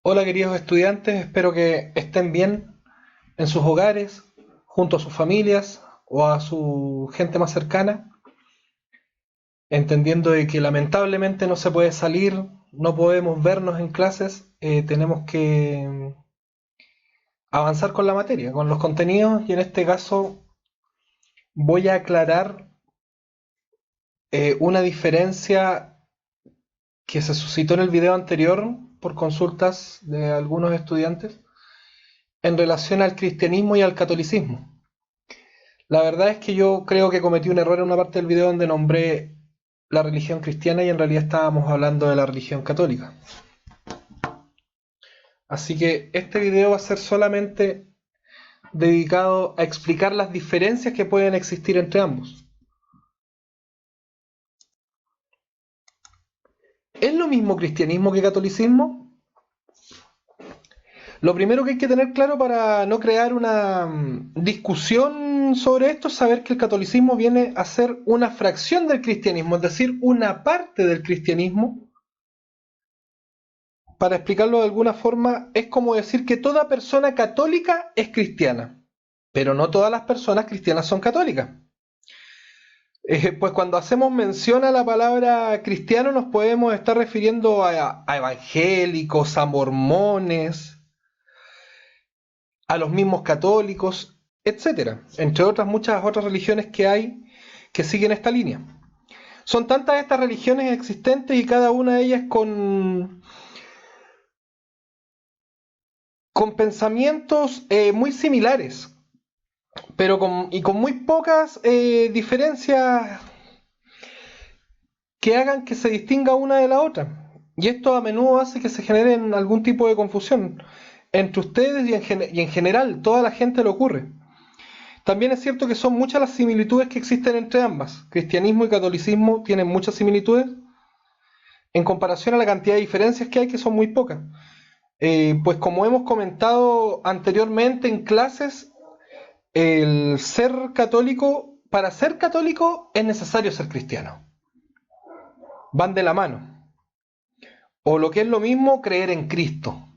Hola queridos estudiantes, espero que estén bien en sus hogares, junto a sus familias o a su gente más cercana, entendiendo de que lamentablemente no se puede salir, no podemos vernos en clases, tenemos que avanzar con la materia, con los contenidos, y en este caso voy a aclarar una diferencia que se suscitó en el video anterior por consultas de algunos estudiantes en relación al cristianismo y al catolicismo. La verdad es que yo creo que cometí un error en una parte del video donde nombré la religión cristiana y en realidad estábamos hablando de la religión católica. Así que este video va a ser solamente dedicado a explicar las diferencias que pueden existir entre ambos. ¿Es lo mismo cristianismo que catolicismo? Lo primero que hay que tener claro para no crear una discusión sobre esto es saber que el catolicismo viene a ser una fracción del cristianismo, es decir, una parte del cristianismo. Para explicarlo de alguna forma, es como decir que toda persona católica es cristiana, pero no todas las personas cristianas son católicas. Pues cuando hacemos mención a la palabra cristiano nos podemos estar refiriendo a evangélicos, a mormones, a los mismos católicos, etcétera, entre otras muchas otras religiones que hay que siguen esta línea. Son tantas estas religiones existentes y cada una de ellas con pensamientos muy similares, pero con muy pocas diferencias que hagan que se distinga una de la otra. Y esto a menudo hace que se genere algún tipo de confusión entre ustedes y en general, toda la gente le ocurre. También es cierto que son muchas las similitudes que existen entre ambas. Cristianismo y catolicismo tienen muchas similitudes en comparación a la cantidad de diferencias que hay, que son muy pocas. Pues como hemos comentado anteriormente en clases, el ser católico, para ser católico es necesario ser cristiano. Van de la mano. O lo que es lo mismo, creer en Cristo.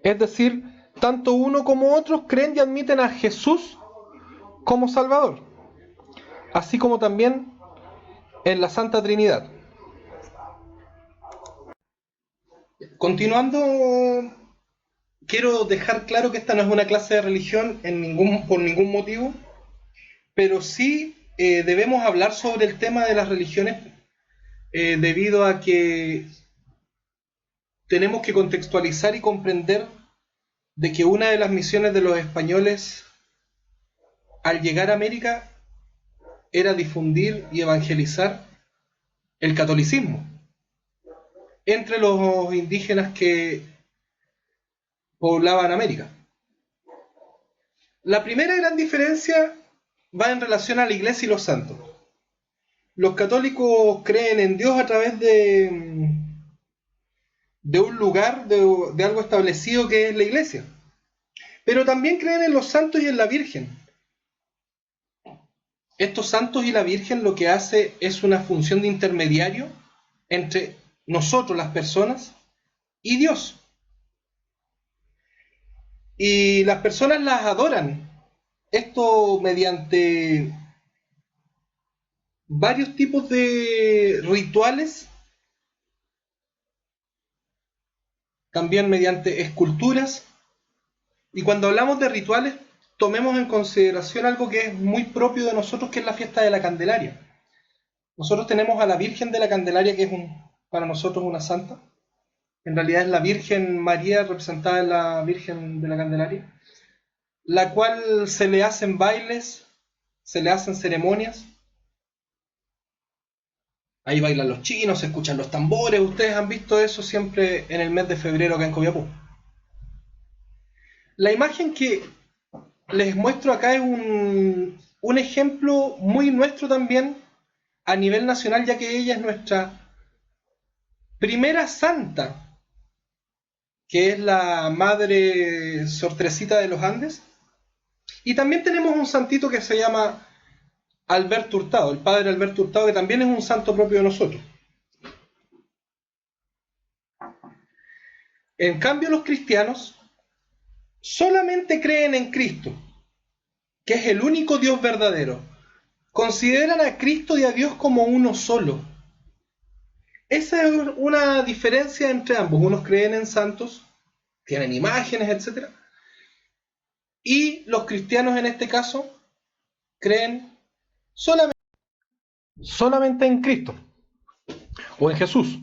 Es decir, tanto uno como otros creen y admiten a Jesús como Salvador, así como también en la Santa Trinidad. Continuando, quiero dejar claro que esta no es una clase de religión por ningún motivo, pero sí debemos hablar sobre el tema de las religiones debido a que tenemos que contextualizar y comprender de que una de las misiones de los españoles al llegar a América era difundir y evangelizar el catolicismo entre los indígenas que poblaban América. La primera gran diferencia va en relación a la iglesia y los santos. Los católicos creen en Dios a través de un lugar, de algo establecido que es la iglesia. Pero también creen en los santos y en la Virgen. Estos santos y la Virgen lo que hace es una función de intermediario entre nosotros, las personas, y Dios. Y las personas las adoran. Esto mediante varios tipos de rituales, también mediante esculturas. Y cuando hablamos de rituales, tomemos en consideración algo que es muy propio de nosotros, que es la fiesta de la Candelaria. Nosotros tenemos a la Virgen de la Candelaria, que es para nosotros una santa. En realidad es la Virgen María representada en la Virgen de la Candelaria, la cual se le hacen bailes, se le hacen ceremonias. Ahí bailan los chinos, se escuchan los tambores. Ustedes han visto eso siempre en el mes de febrero acá en Copiapó. La imagen que les muestro acá es un ejemplo muy nuestro también a nivel nacional, ya que ella es nuestra primera santa, que es la Madre Sortrecita de los Andes. Y también tenemos un santito que se llama Alberto Hurtado, el padre Alberto Hurtado, que también es un santo propio de nosotros. En cambio, los cristianos solamente creen en Cristo, que es el único Dios verdadero. Consideran a Cristo y a Dios como uno solo. Esa es una diferencia entre ambos. Unos creen en santos, tienen imágenes, etc. Y los cristianos en este caso creen solamente en Cristo o en Jesús.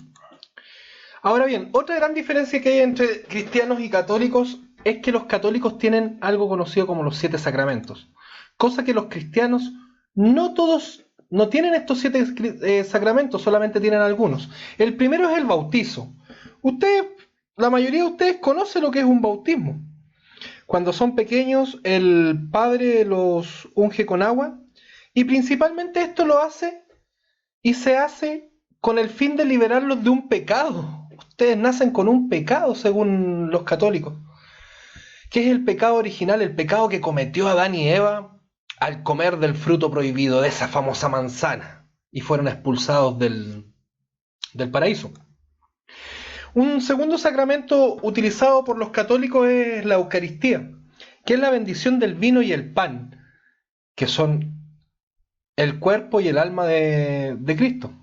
Ahora bien, otra gran diferencia que hay entre cristianos y católicos es que los católicos tienen algo conocido como los 7 sacramentos, cosa que los cristianos no todos no tienen estos 7 sacramentos, solamente tienen algunos. El primero es el bautizo. Ustedes, la mayoría de ustedes conoce lo que es un bautismo. Cuando son pequeños, el padre los unge con agua y principalmente esto lo hace y se hace con el fin de liberarlos de un pecado. Ustedes nacen con un pecado según los católicos, que es el pecado original, el pecado que cometió Adán y Eva al comer del fruto prohibido, de esa famosa manzana, y fueron expulsados del paraíso. Un segundo sacramento utilizado por los católicos es la Eucaristía, que es la bendición del vino y el pan, que son el cuerpo y el alma de Cristo.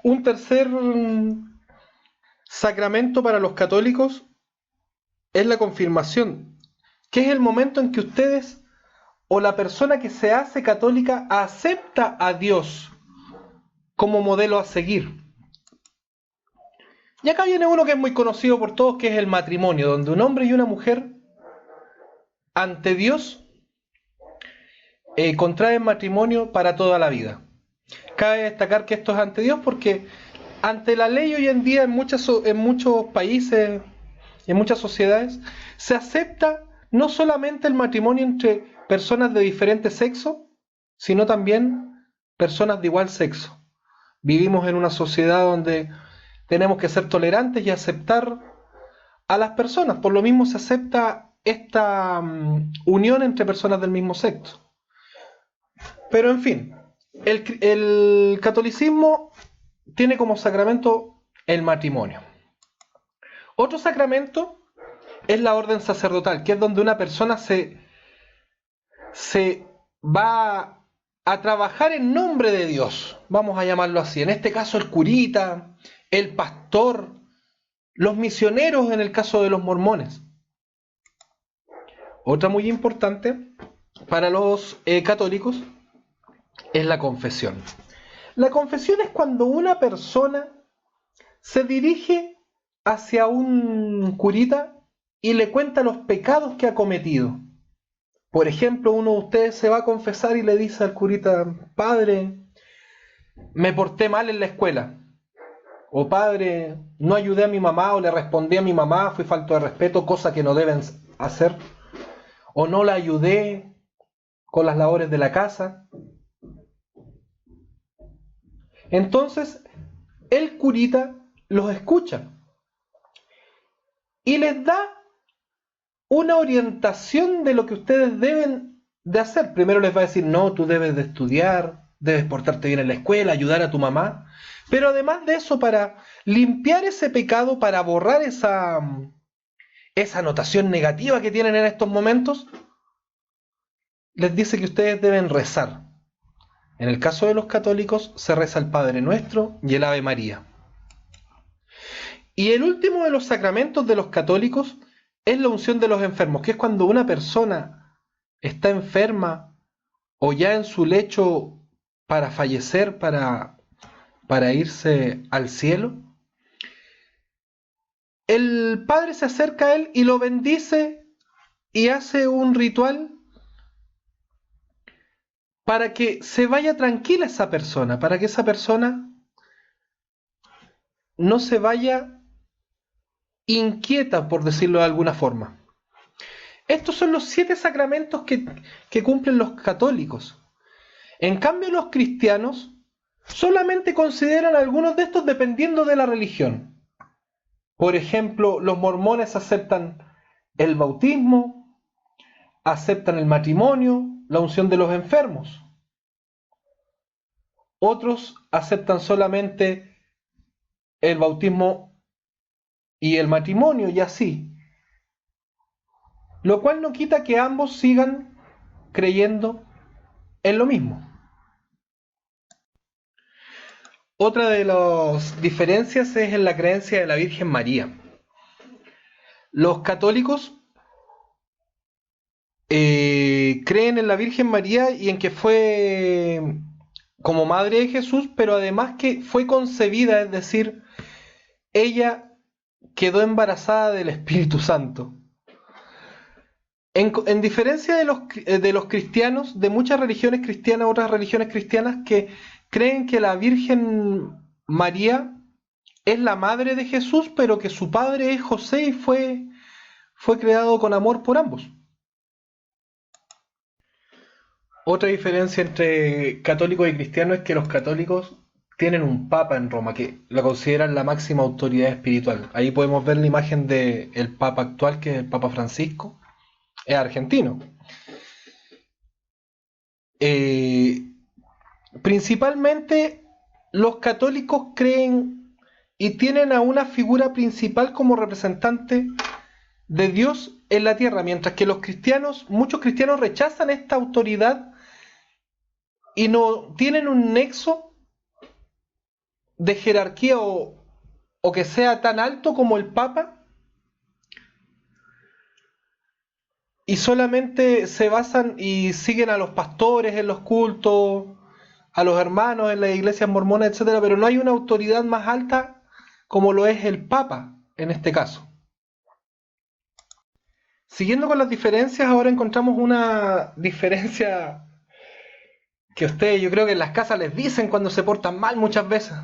Un tercer sacramento para los católicos es la confirmación, que es el momento en que ustedes o la persona que se hace católica acepta a Dios como modelo a seguir. Y acá viene uno que es muy conocido por todos, que es el matrimonio, donde un hombre y una mujer ante Dios contraen matrimonio para toda la vida. Cabe destacar que esto es ante Dios porque ante la ley hoy en día en muchos países, en muchas sociedades, se acepta no solamente el matrimonio entre personas de diferente sexo, sino también personas de igual sexo. Vivimos en una sociedad donde tenemos que ser tolerantes y aceptar a las personas. Por lo mismo se acepta esta unión entre personas del mismo sexo. Pero en fin, el catolicismo tiene como sacramento el matrimonio. Otro sacramento es la orden sacerdotal, que es donde una persona se va a trabajar en nombre de Dios, vamos a llamarlo así. En este caso el curita, el pastor, los misioneros en el caso de los mormones. Otra muy importante para los católicos es la confesión. La confesión es cuando una persona se dirige hacia un curita y le cuenta los pecados que ha cometido. Por ejemplo, uno de ustedes se va a confesar y le dice al curita: padre, me porté mal en la escuela. O padre, no ayudé a mi mamá o le respondí a mi mamá, fui falto de respeto, cosa que no deben hacer. O no la ayudé con las labores de la casa. Entonces, el curita los escucha y les da una orientación de lo que ustedes deben de hacer. Primero les va a decir: no, tú debes de estudiar, debes portarte bien en la escuela, ayudar a tu mamá. Pero además de eso, para limpiar ese pecado, para borrar esa anotación negativa que tienen en estos momentos, les dice que ustedes deben rezar. En el caso de los católicos se reza el Padre Nuestro y el Ave María. Y el último de los sacramentos de los católicos es la unción de los enfermos, que es cuando una persona está enferma o ya en su lecho para fallecer, para irse al cielo. El Padre se acerca a él y lo bendice y hace un ritual para que se vaya tranquila esa persona, para que esa persona no se vaya inquieta, por decirlo de alguna forma. Estos son los 7 sacramentos que cumplen los católicos. En cambio, los cristianos solamente consideran algunos de estos dependiendo de la religión. Por ejemplo, los mormones aceptan el bautismo, aceptan el matrimonio, la unción de los enfermos. Otros aceptan solamente el bautismo y el matrimonio y así. Lo cual no quita que ambos sigan creyendo en lo mismo. Otra de las diferencias es en la creencia de la Virgen María. Los católicos creen en la Virgen María y en que fue como madre de Jesús, pero además que fue concebida, es decir, ella quedó embarazada del Espíritu Santo. En diferencia de los cristianos, de muchas religiones cristianas, otras religiones cristianas que creen que la Virgen María es la madre de Jesús, pero que su padre es José y fue creado con amor por ambos. Otra diferencia entre católicos y cristianos es que los católicos tienen un papa en Roma que lo consideran la máxima autoridad espiritual. Ahí podemos ver la imagen del papa actual, que es el Papa Francisco, es argentino. Eh, Principalmente los católicos creen y tienen a una figura principal como representante de Dios en la tierra, mientras que muchos cristianos rechazan esta autoridad y no tienen un nexo de jerarquía o que sea tan alto como el Papa, y solamente se basan y siguen a los pastores en los cultos, a los hermanos en las iglesias mormonas, etcétera, pero no hay una autoridad más alta como lo es el Papa en este caso. Siguiendo con las diferencias, ahora encontramos una diferencia que ustedes, yo creo que en las casas les dicen cuando se portan mal muchas veces,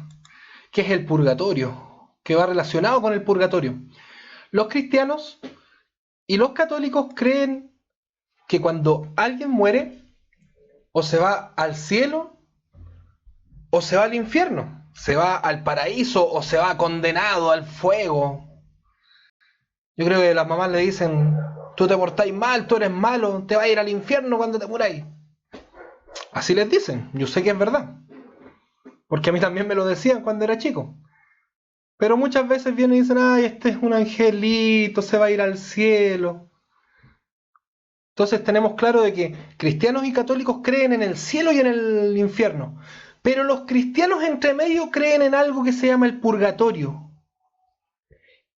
que es el purgatorio, que va relacionado con el purgatorio. Los cristianos y los católicos creen que cuando alguien muere, o se va al cielo o se va al infierno, se va al paraíso o se va condenado al fuego. Yo creo que las mamás le dicen, tú te portáis mal, tú eres malo, te vas a ir al infierno cuando te muráis. Así les dicen, yo sé que es verdad, porque a mí también me lo decían cuando era chico. Pero muchas veces vienen y dicen, ay, este es un angelito, se va a ir al cielo. Entonces tenemos claro de que cristianos y católicos creen en el cielo y en el infierno. Pero los cristianos entre medio creen en algo que se llama el purgatorio.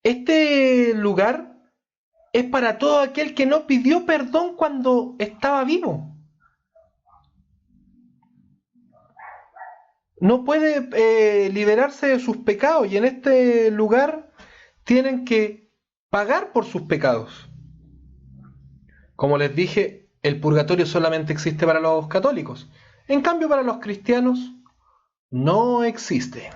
Este lugar es para todo aquel que no pidió perdón cuando estaba vivo. No puede liberarse de sus pecados y en este lugar tienen que pagar por sus pecados. Como les dije, el purgatorio solamente existe para los católicos. En cambio, para los cristianos no existe.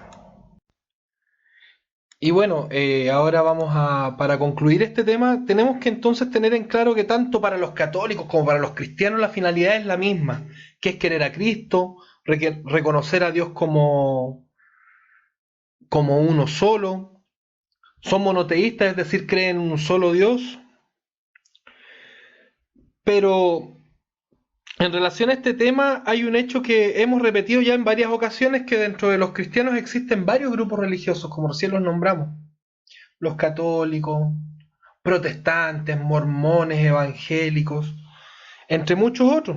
Y bueno, ahora para concluir este tema, tenemos que entonces tener en claro que tanto para los católicos como para los cristianos la finalidad es la misma, que es querer a Cristo, reconocer a Dios como uno solo. Son monoteístas, es decir, creen en un solo Dios. Pero en relación a este tema hay un hecho que hemos repetido ya en varias ocasiones, que dentro de los cristianos existen varios grupos religiosos, como recién los nombramos. Los católicos, protestantes, mormones, evangélicos, entre muchos otros.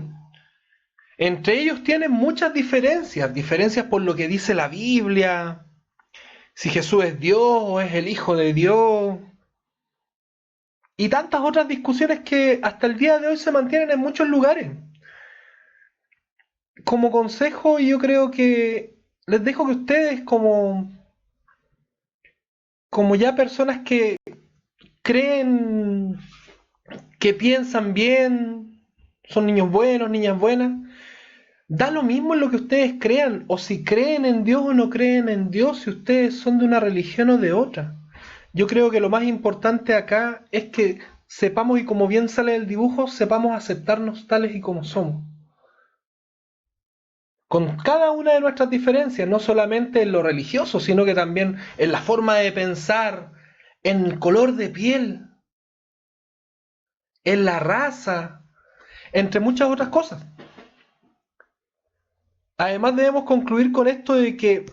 Entre ellos tienen muchas diferencias, diferencias por lo que dice la Biblia, si Jesús es Dios o es el Hijo de Dios, y tantas otras discusiones que hasta el día de hoy se mantienen en muchos lugares. Como consejo, yo creo que les dejo que ustedes, como ya personas que creen, que piensan bien, son niños buenos, niñas buenas, da lo mismo en lo que ustedes crean, o si creen en Dios o no creen en Dios, si ustedes son de una religión o de otra. Yo creo que lo más importante acá es que sepamos, y como bien sale del dibujo, sepamos aceptarnos tales y como somos. Con cada una de nuestras diferencias, no solamente en lo religioso, sino que también en la forma de pensar, en el color de piel, en la raza, entre muchas otras cosas. Además debemos concluir con esto de que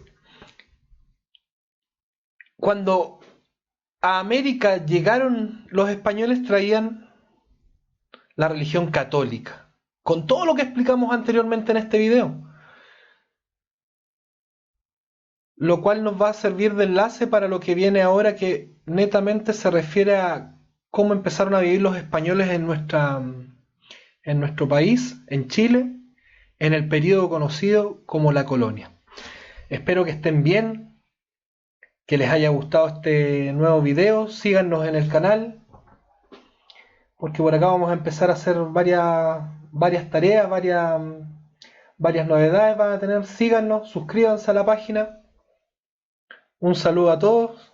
cuando a América llegaron los españoles, traían la religión católica, con todo lo que explicamos anteriormente en este video, lo cual nos va a servir de enlace para lo que viene ahora, que netamente se refiere a cómo empezaron a vivir los españoles en nuestro país, en Chile, en el periodo conocido como la colonia. Espero que estén bien, que les haya gustado este nuevo video, síganos en el canal, porque por acá vamos a empezar a hacer varias tareas, varias novedades van a tener. Síganos, suscríbanse a la página. Un saludo a todos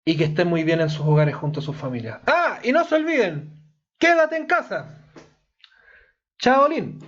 y que estén muy bien en sus hogares junto a sus familias. Ah, y no se olviden, quédate en casa. Chao, Lin.